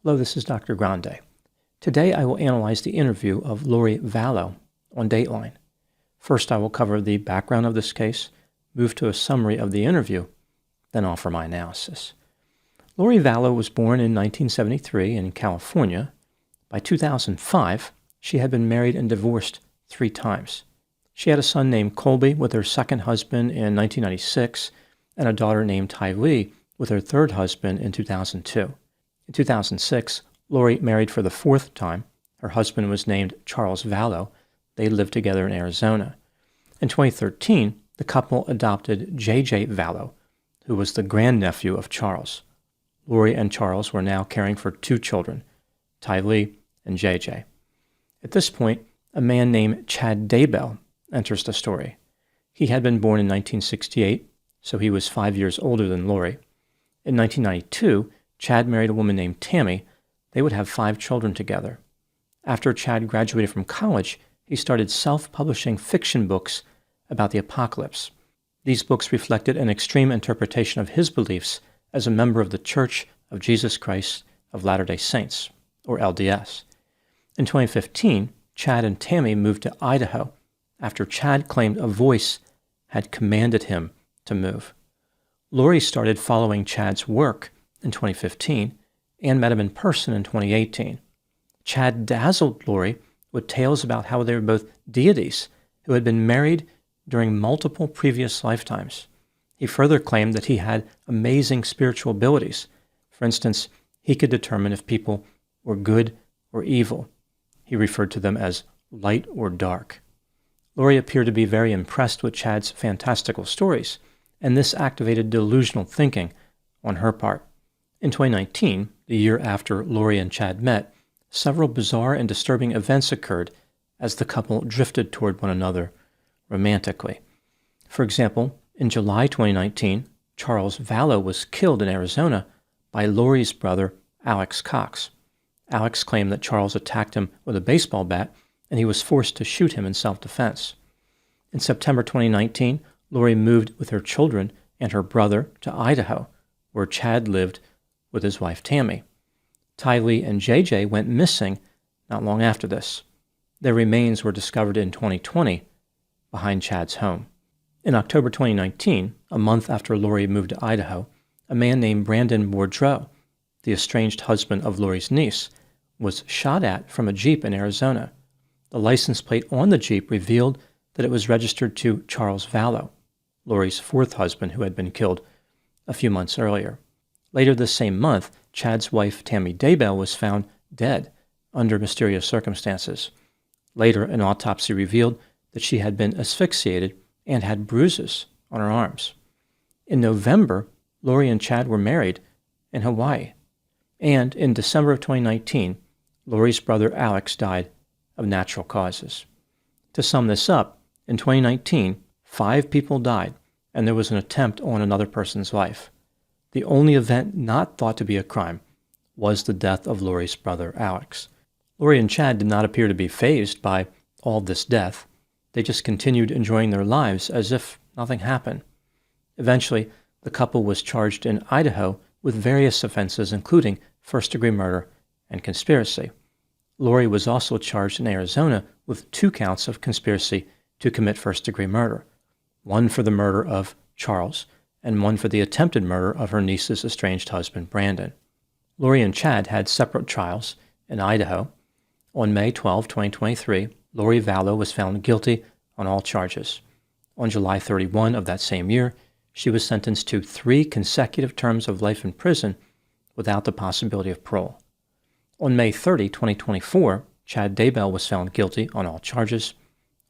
Hello, this is Dr. Grande. Today I will analyze the interview of Lori Vallow on Dateline. First, I will cover the background of this case, move to a summary of the interview, then offer my analysis. Lori Vallow was born in 1973 in California. By 2005, she had been married and divorced 3 times. She had a son named Colby with her second husband in 1996 and a daughter named Tylee with her third husband in 2002. In 2006, Lori married for the 4th time. Her husband was named Charles Vallow. They lived together in Arizona. In 2013, the couple adopted J.J. Vallow, who was the grandnephew of Charles. Lori and Charles were now caring for 2 children, Tylee and J.J. At this point, a man named Chad Daybell enters the story. He had been born in 1968, so he was 5 years older than Lori. In 1992, Chad married a woman named Tammy. They would have 5 children together. After Chad graduated from college, he started self-publishing fiction books about the apocalypse. These books reflected an extreme interpretation of his beliefs as a member of the Church of Jesus Christ of Latter-day Saints, or LDS. In 2015, Chad and Tammy moved to Idaho after Chad claimed a voice had commanded him to move. Lori started following Chad's work in 2015 and met him in person in 2018. Chad dazzled Lori with tales about how they were both deities who had been married during multiple previous lifetimes. He further claimed that he had amazing spiritual abilities. For instance, he could determine if people were good or evil. He referred to them as light or dark. Lori appeared to be very impressed with Chad's fantastical stories, and this activated delusional thinking on her part. In 2019, the year after Lori and Chad met, several bizarre and disturbing events occurred as the couple drifted toward one another romantically. For example, in July 2019, Charles Vallow was killed in Arizona by Lori's brother, Alex Cox. Alex claimed that Charles attacked him with a baseball bat, and he was forced to shoot him in self-defense. In September 2019, Lori moved with her children and her brother to Idaho, where Chad lived with his wife Tammy. Tylee and J.J. went missing not long after this. Their remains were discovered in 2020 behind Chad's home. In October 2019, a month after Lori moved to Idaho, a man named Brandon Boudreaux, the estranged husband of Lori's niece, was shot at from a Jeep in Arizona. The license plate on the Jeep revealed that it was registered to Charles Vallow, Lori's 4th husband who had been killed a few months earlier. Later this same month, Chad's wife Tammy Daybell was found dead under mysterious circumstances. Later, an autopsy revealed that she had been asphyxiated and had bruises on her arms. In November, Lori and Chad were married in Hawaii. And in December of 2019, Lori's brother Alex died of natural causes. To sum this up, in 2019, 5 people died, and there was an attempt on another person's life. The only event not thought to be a crime was the death of Lori's brother Alex. Lori and Chad did not appear to be fazed by all this death. They just continued enjoying their lives as if nothing happened. Eventually, the couple was charged in Idaho with various offenses, including first-degree murder and conspiracy. Lori was also charged in Arizona with 2 counts of conspiracy to commit first-degree murder, one for the murder of Charles and one for the attempted murder of her niece's estranged husband, Brandon. Lori and Chad had separate trials in Idaho. On May 12, 2023, Lori Vallow was found guilty on all charges. On July 31 of that same year, she was sentenced to 3 consecutive terms of life in prison without the possibility of parole. On May 30, 2024, Chad Daybell was found guilty on all charges.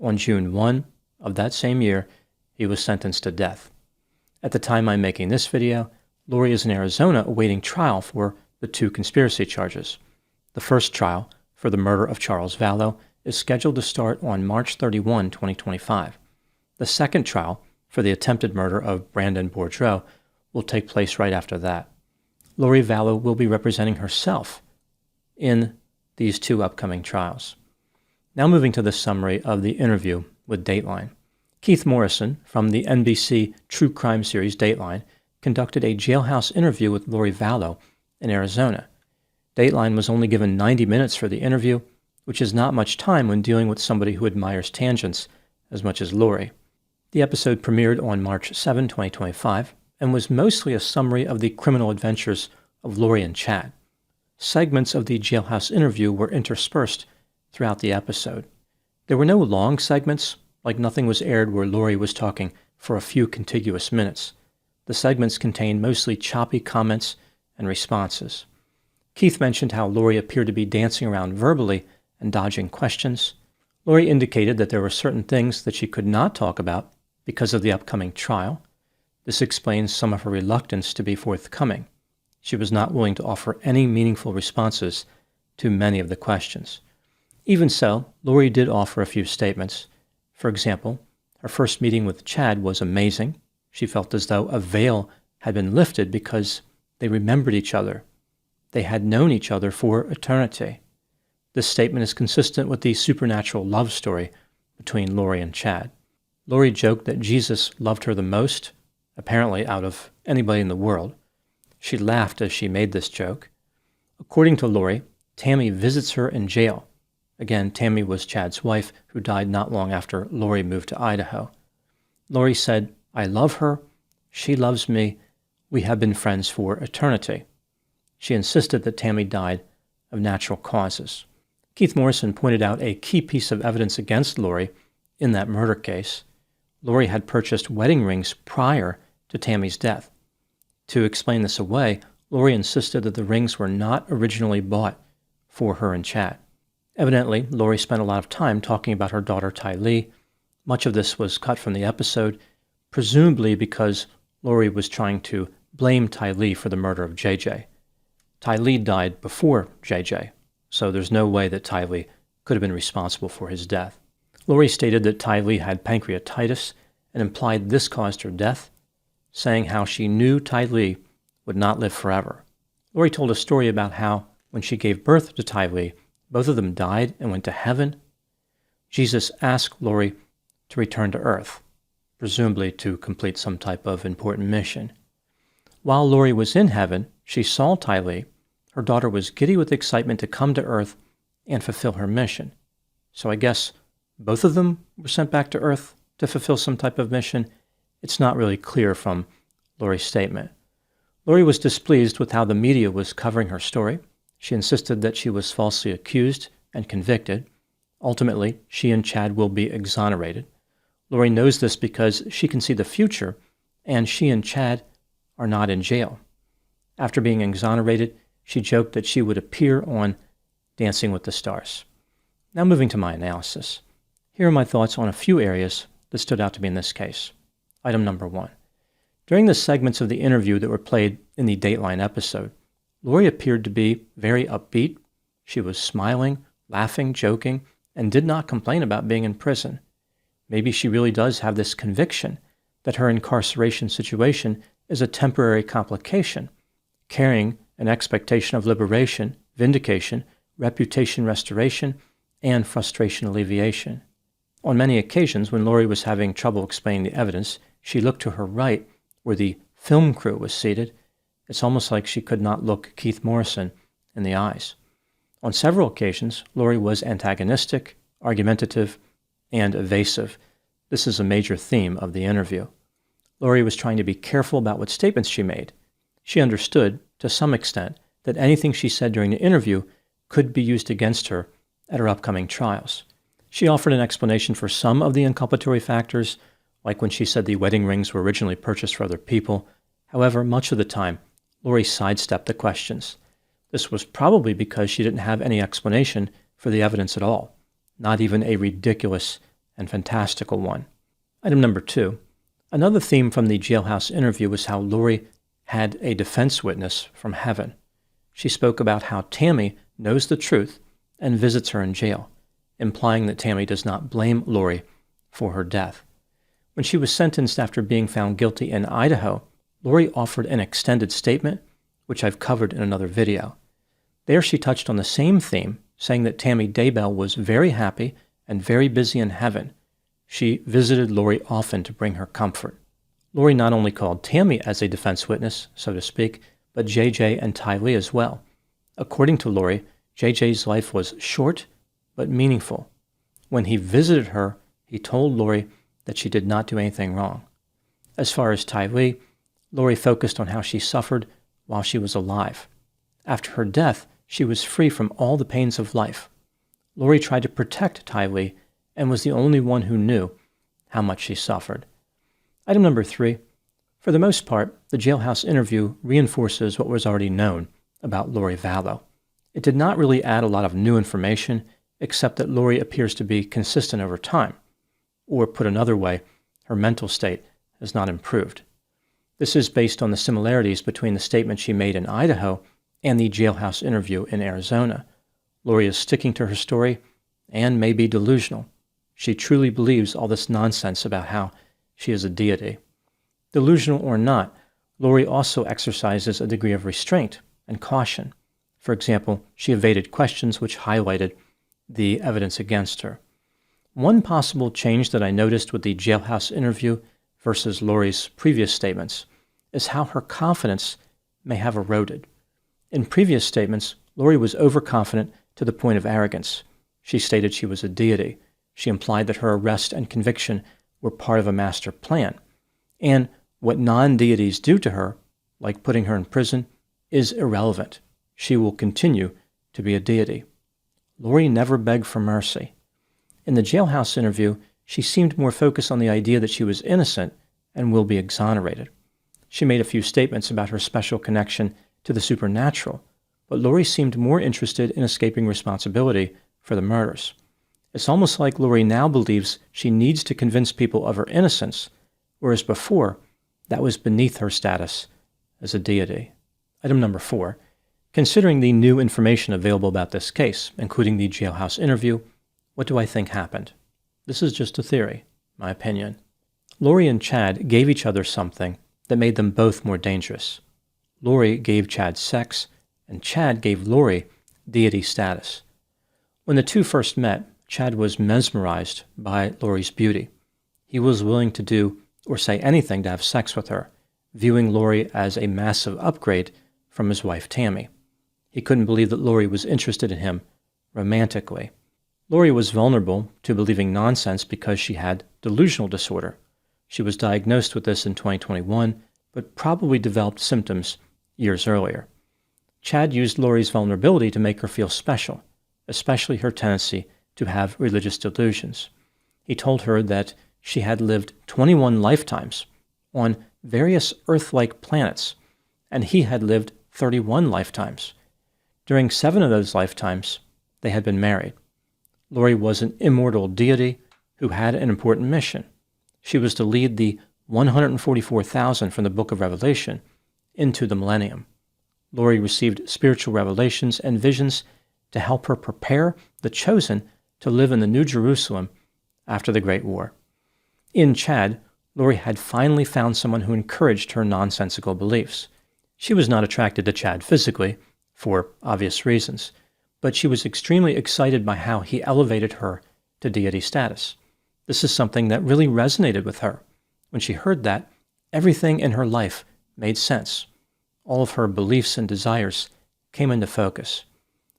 On June 1 of that same year, he was sentenced to death. At the time I'm making this video, Lori is in Arizona awaiting trial for the 2 conspiracy charges. The first trial, for the murder of Charles Vallow, is scheduled to start on March 31, 2025. The second trial, for the attempted murder of Brandon Boudreaux, will take place right after that. Lori Vallow will be representing herself in these 2 upcoming trials. Now moving to the summary of the interview with Dateline. Keith Morrison from the NBC true crime series Dateline conducted a jailhouse interview with Lori Vallow in Arizona. Dateline was only given 90 minutes for the interview, which is not much time when dealing with somebody who admires tangents as much as Lori. The episode premiered on March 7, 2025, and was mostly a summary of the criminal adventures of Lori and Chad. Segments of the Jailhouse interview were interspersed throughout the episode. There were no long segments, like nothing was aired where Lori was talking for a few contiguous minutes. The segments contained mostly choppy comments and responses. Keith mentioned how Lori appeared to be dancing around verbally and dodging questions. Lori indicated that there were certain things that she could not talk about because of the upcoming trial. This explains some of her reluctance to be forthcoming. She was not willing to offer any meaningful responses to many of the questions. Even so, Lori did offer a few statements. For example, her first meeting with Chad was amazing. She felt as though a veil had been lifted because they remembered each other. They had known each other for eternity. This statement is consistent with the supernatural love story between Lori and Chad. Lori joked that Jesus loved her the most, apparently out of anybody in the world. She laughed as she made this joke. According to Lori, Tammy visits her in jail. Again, Tammy was Chad's wife, who died not long after Lori moved to Idaho. Lori said, "I love her. She loves me. We have been friends for eternity." She insisted that Tammy died of natural causes. Keith Morrison pointed out a key piece of evidence against Lori in that murder case. Lori had purchased wedding rings prior to Tammy's death. To explain this away, Lori insisted that the rings were not originally bought for her and Chad. Evidently, Lori spent a lot of time talking about her daughter Tylee. Much of this was cut from the episode, presumably because Lori was trying to blame Tylee for the murder of JJ. Tylee died before JJ, so there's no way that Tylee could have been responsible for his death. Lori stated that Tylee had pancreatitis and implied this caused her death, saying how she knew Tylee would not live forever. Lori told a story about how, when she gave birth to Tylee, both of them died and went to heaven. Jesus asked Lori to return to earth, presumably to complete some type of important mission. While Lori was in heaven, she saw Tylee. Her daughter was giddy with excitement to come to earth and fulfill her mission. So I guess both of them were sent back to earth to fulfill some type of mission. It's not really clear from Lori's statement. Lori was displeased with how the media was covering her story. She insisted that she was falsely accused and convicted. Ultimately, she and Chad will be exonerated. Lori knows this because she can see the future, and she and Chad are not in jail. After being exonerated, she joked that she would appear on Dancing with the Stars. Now moving to my analysis. Here are my thoughts on a few areas that stood out to me in this case. Item number 1. During the segments of the interview that were played in the Dateline episode, Lori appeared to be very upbeat. She was smiling, laughing, joking, and did not complain about being in prison. Maybe she really does have this conviction that her incarceration situation is a temporary complication, carrying an expectation of liberation, vindication, reputation restoration, and frustration alleviation. On many occasions, when Lori was having trouble explaining the evidence, she looked to her right, where the film crew was seated. It's almost like she could not look Keith Morrison in the eyes. On several occasions, Lori was antagonistic, argumentative, and evasive. This is a major theme of the interview. Lori was trying to be careful about what statements she made. She understood, to some extent, that anything she said during the interview could be used against her at her upcoming trials. She offered an explanation for some of the inculpatory factors, like when she said the wedding rings were originally purchased for other people. However, much of the time, Lori sidestepped the questions. This was probably because she didn't have any explanation for the evidence at all, not even a ridiculous and fantastical one. Item number 2. Another theme from the Jailhouse interview was how Lori had a defense witness from heaven. She spoke about how Tammy knows the truth and visits her in jail, implying that Tammy does not blame Lori for her death. When she was sentenced after being found guilty in Idaho, Lori offered an extended statement, which I've covered in another video. There she touched on the same theme, saying that Tammy Daybell was very happy and very busy in heaven. She visited Lori often to bring her comfort. Lori not only called Tammy as a defense witness, so to speak, but JJ and Tylee as well. According to Lori, JJ's life was short but meaningful. When he visited her, he told Lori that she did not do anything wrong. As far as Ty, Lori focused on how she suffered while she was alive. After her death, she was free from all the pains of life. Lori tried to protect Ty and was the only one who knew how much she suffered. Item number 3. For the most part, the Jailhouse interview reinforces what was already known about Lori Vallow. It did not really add a lot of new information, except that Lori appears to be consistent over time. Or put another way, her mental state has not improved. This is based on the similarities between the statement she made in Idaho and the Jailhouse interview in Arizona. Lori is sticking to her story and may be delusional. She truly believes all this nonsense about how she is a deity. Delusional or not, Lori also exercises a degree of restraint and caution. For example, she evaded questions which highlighted the evidence against her. One possible change that I noticed with the Jailhouse interview versus Lori's previous statements is how her confidence may have eroded. In previous statements, Lori was overconfident to the point of arrogance. She stated she was a deity. She implied that her arrest and conviction were part of a master plan. And what non-deities do to her, like putting her in prison, is irrelevant. She will continue to be a deity. Lori never begged for mercy. In the Jailhouse interview, she seemed more focused on the idea that she was innocent and will be exonerated. She made a few statements about her special connection to the supernatural, but Lori seemed more interested in escaping responsibility for the murders. It's almost like Lori now believes she needs to convince people of her innocence, whereas before, that was beneath her status as a deity. Item number 4. Considering the new information available about this case, including the Jailhouse interview, what do I think happened? This is just a theory, my opinion. Lori and Chad gave each other something that made them both more dangerous. Lori gave Chad sex, and Chad gave Lori deity status. When the two first met, Chad was mesmerized by Lori's beauty. He was willing to do or say anything to have sex with her, viewing Lori as a massive upgrade from his wife Tammy. He couldn't believe that Lori was interested in him romantically. Lori was vulnerable to believing nonsense because she had delusional disorder. She was diagnosed with this in 2021, but probably developed symptoms years earlier. Chad used Lori's vulnerability to make her feel special, especially her tendency to have religious delusions. He told her that she had lived 21 lifetimes on various Earth-like planets, and he had lived 31 lifetimes. During 7 of those lifetimes, they had been married. Lori was an immortal deity who had an important mission. She was to lead the 144,000 from the Book of Revelation into the millennium. Lori received spiritual revelations and visions to help her prepare the chosen to live in the New Jerusalem after the Great War. In Chad, Lori had finally found someone who encouraged her nonsensical beliefs. She was not attracted to Chad physically, for obvious reasons, but she was extremely excited by how he elevated her to deity status. This is something that really resonated with her. When she heard that, everything in her life made sense. All of her beliefs and desires came into focus.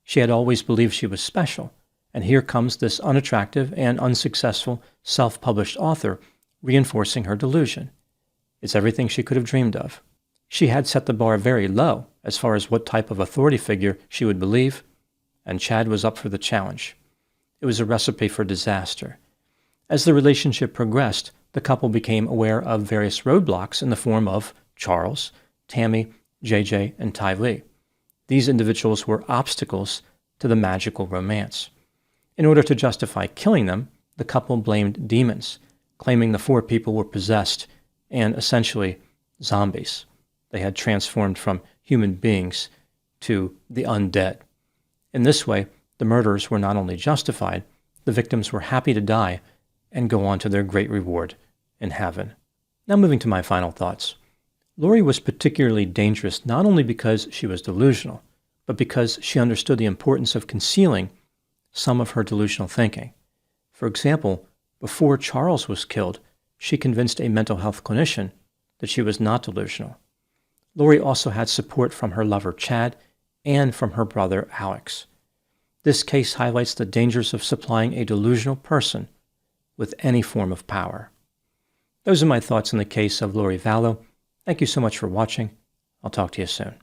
She had always believed she was special, and here comes this unattractive and unsuccessful self-published author reinforcing her delusion. It's everything she could have dreamed of. She had set the bar very low as far as what type of authority figure she would believe, and Chad was up for the challenge. It was a recipe for disaster. As the relationship progressed, the couple became aware of various roadblocks in the form of Charles, Tammy, JJ, and Ty Lee. These individuals were obstacles to the magical romance. In order to justify killing them, the couple blamed demons, claiming the 4 people were possessed and essentially zombies. They had transformed from human beings to the undead. In this way, the murders were not only justified, the victims were happy to die and go on to their great reward in heaven. Now moving to my final thoughts. Lori was particularly dangerous not only because she was delusional, but because she understood the importance of concealing some of her delusional thinking. For example, before Charles was killed, she convinced a mental health clinician that she was not delusional. Lori also had support from her lover Chad and from her brother Alex. This case highlights the dangers of supplying a delusional person with any form of power. Those are my thoughts on the case of Lori Vallow. Thank you so much for watching. I'll talk to you soon.